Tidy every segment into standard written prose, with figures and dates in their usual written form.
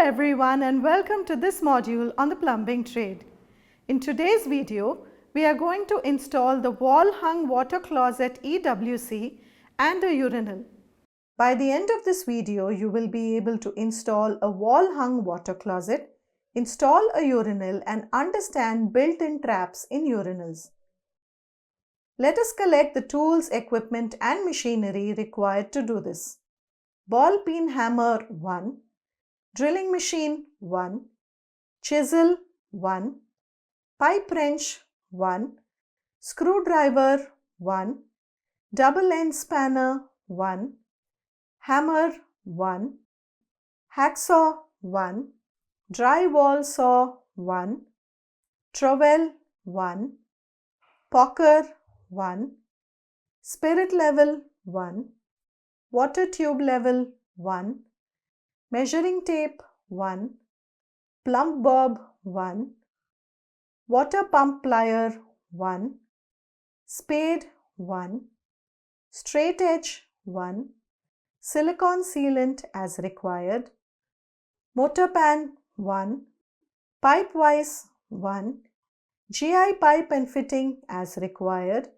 everyone and welcome to this module on the plumbing trade. In today's video, we are going to install the wall-hung water closet EWC and a urinal. By the end of this video, you will be able to install a wall-hung water closet, install a urinal and understand built-in traps in urinals. Let us collect the tools, equipment and machinery required to do this. Ball peen hammer 1, drilling machine 1, chisel 1, pipe wrench 1, screwdriver 1, double end spanner 1, hammer 1, hacksaw 1, drywall saw 1, trowel 1, poker 1, spirit level 1, water tube level 1, measuring tape 1, plumb bob 1, water pump plier 1, spade 1, straight edge 1, silicone sealant as required, motor pan 1, pipe vise 1, GI pipe and fitting as required,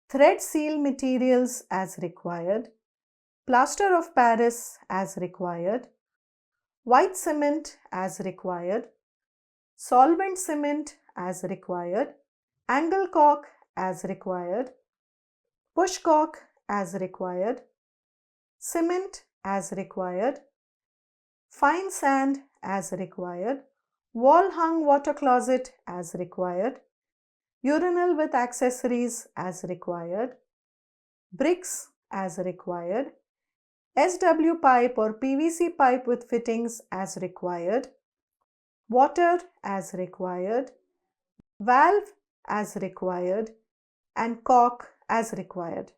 thread seal materials as required, plaster of Paris as required, white cement as required, solvent cement as required, angle caulk as required, push caulk as required, cement as required, fine sand as required, wall hung water closet as required, urinal with accessories as required, bricks as required, SW pipe or PVC pipe with fittings as required, water as required, valve as required, and caulk as required.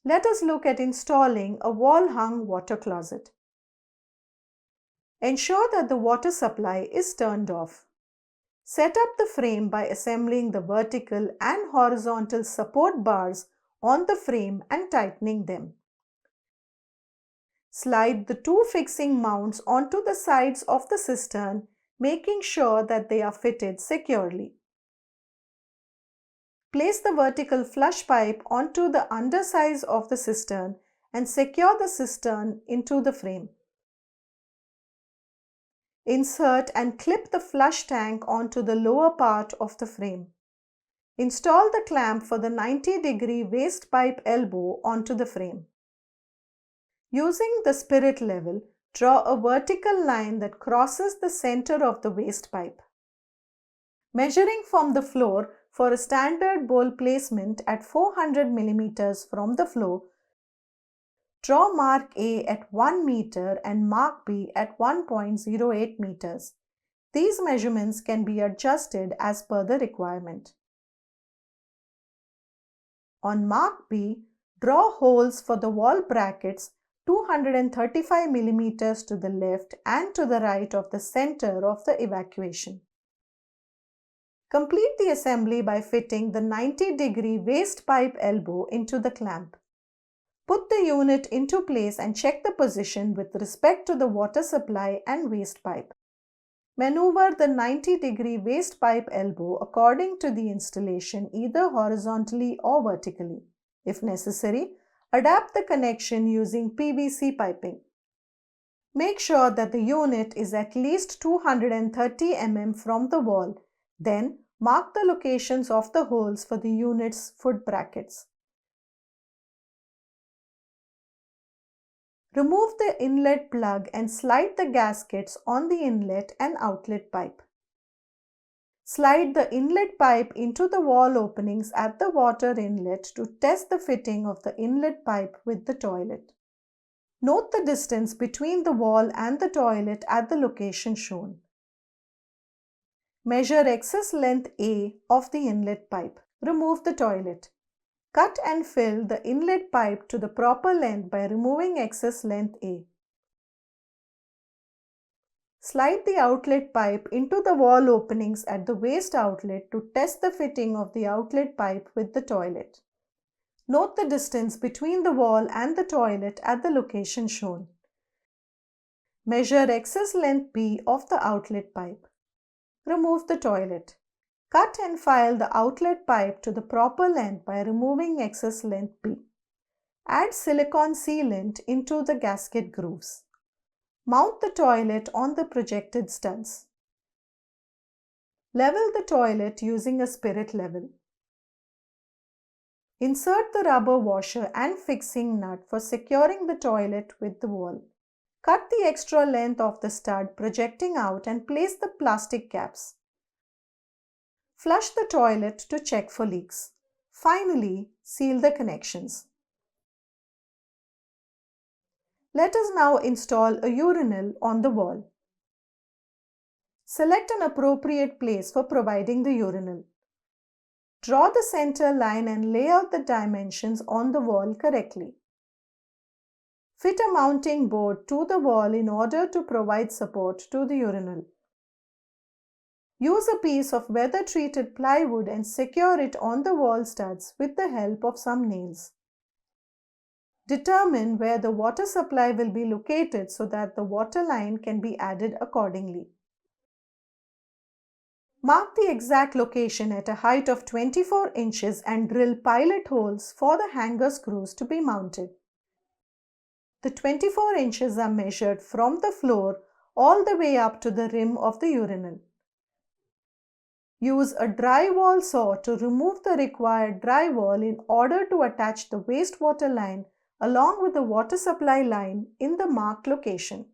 Let us look at installing a wall-hung water closet. Ensure that the water supply is turned off. Set up the frame by assembling the vertical and horizontal support bars on the frame and tightening them. Slide the two fixing mounts onto the sides of the cistern, making sure that they are fitted securely. Place the vertical flush pipe onto the underside of the cistern and secure the cistern into the frame. Insert and clip the flush tank onto the lower part of the frame. Install the clamp for the 90-degree waste pipe elbow onto the frame. Using the spirit level, draw a vertical line that crosses the center of the waste pipe. Measuring from the floor for a standard bowl placement at 400 mm from the floor, draw mark A at 1 meter and mark B at 1.08 meters. These measurements can be adjusted as per the requirement. On mark B, draw holes for the wall brackets 235 mm to the left and to the right of the center of the evacuation. Complete the assembly by fitting the 90-degree waste pipe elbow into the clamp. Put the unit into place and check the position with respect to the water supply and waste pipe. Maneuver the 90-degree waste pipe elbow according to the installation either horizontally or vertically. If necessary, adapt the connection using PVC piping. Make sure that the unit is at least 230 mm from the wall. Then, mark the locations of the holes for the unit's foot brackets. Remove the inlet plug and slide the gaskets on the inlet and outlet pipe. Slide the inlet pipe into the wall openings at the water inlet to test the fitting of the inlet pipe with the toilet. Note the distance between the wall and the toilet at the location shown. Measure excess length A of the inlet pipe. Remove the toilet. Cut and fill the inlet pipe to the proper length by removing excess length A. Slide the outlet pipe into the wall openings at the waste outlet to test the fitting of the outlet pipe with the toilet. Note the distance between the wall and the toilet at the location shown. Measure excess length B of the outlet pipe. Remove the toilet. Cut and file the outlet pipe to the proper length by removing excess length B. Add silicone sealant into the gasket grooves. Mount the toilet on the projected studs. Level the toilet using a spirit level. Insert the rubber washer and fixing nut for securing the toilet with the wall. Cut the extra length of the stud projecting out and place the plastic caps. Flush the toilet to check for leaks. Finally, seal the connections. Let us now install a urinal on the wall. Select an appropriate place for providing the urinal. Draw the center line and lay out the dimensions on the wall correctly. Fit a mounting board to the wall in order to provide support to the urinal. Use a piece of weather-treated plywood and secure it on the wall studs with the help of some nails. Determine where the water supply will be located so that the water line can be added accordingly. Mark the exact location at a height of 24 inches and drill pilot holes for the hanger screws to be mounted. The 24 inches are measured from the floor all the way up to the rim of the urinal. Use a drywall saw to remove the required drywall in order to attach the wastewater line along with the water supply line in the marked location.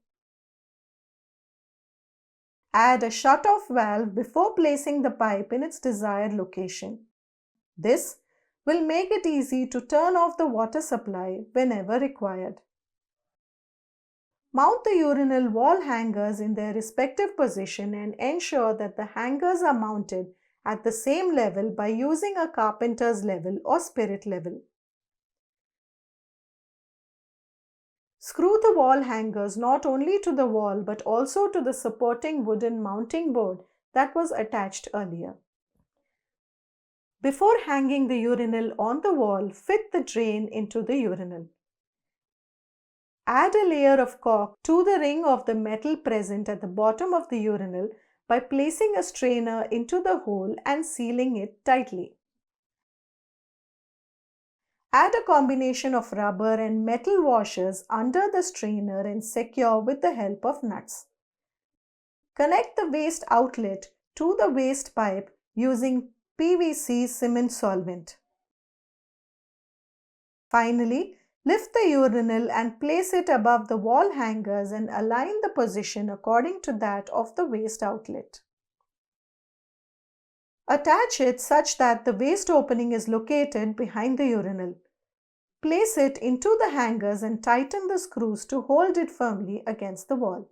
Add a shut-off valve before placing the pipe in its desired location. This will make it easy to turn off the water supply whenever required. Mount the urinal wall hangers in their respective position and ensure that the hangers are mounted at the same level by using a carpenter's level or spirit level. Screw the wall hangers not only to the wall but also to the supporting wooden mounting board that was attached earlier. Before hanging the urinal on the wall, fit the drain into the urinal. Add a layer of caulk to the ring of the metal present at the bottom of the urinal by placing a strainer into the hole and sealing it tightly. Add a combination of rubber and metal washers under the strainer and secure with the help of nuts. Connect the waste outlet to the waste pipe using PVC cement solvent. Finally, lift the urinal and place it above the wall hangers and align the position according to that of the waste outlet. Attach it such that the waste opening is located behind the urinal. Place it into the hangers and tighten the screws to hold it firmly against the wall.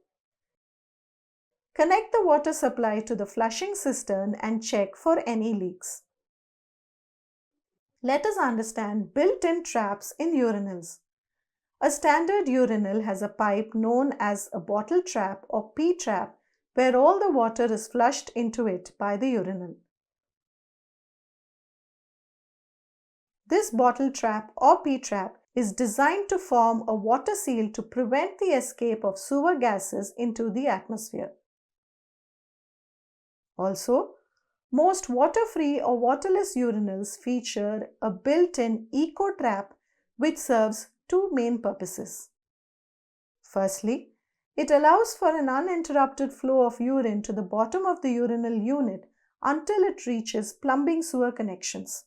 Connect the water supply to the flushing cistern and check for any leaks. Let us understand built-in traps in urinals. A standard urinal has a pipe known as a bottle trap or P-trap where all the water is flushed into it by the urinal. This bottle trap or P-trap is designed to form a water seal to prevent the escape of sewer gases into the atmosphere. Also, most water-free or waterless urinals feature a built-in eco-trap which serves two main purposes. Firstly, it allows for an uninterrupted flow of urine to the bottom of the urinal unit until it reaches plumbing sewer connections.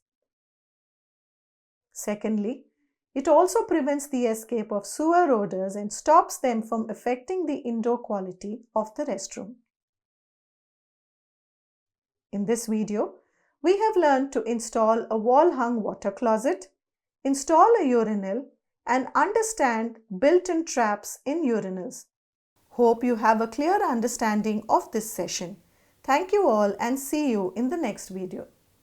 Secondly, it also prevents the escape of sewer odors and stops them from affecting the indoor quality of the restroom. In this video, we have learned to install a wall-hung water closet, install a urinal, and understand built-in traps in urinals. Hope you have a clear understanding of this session. Thank you all and see you in the next video.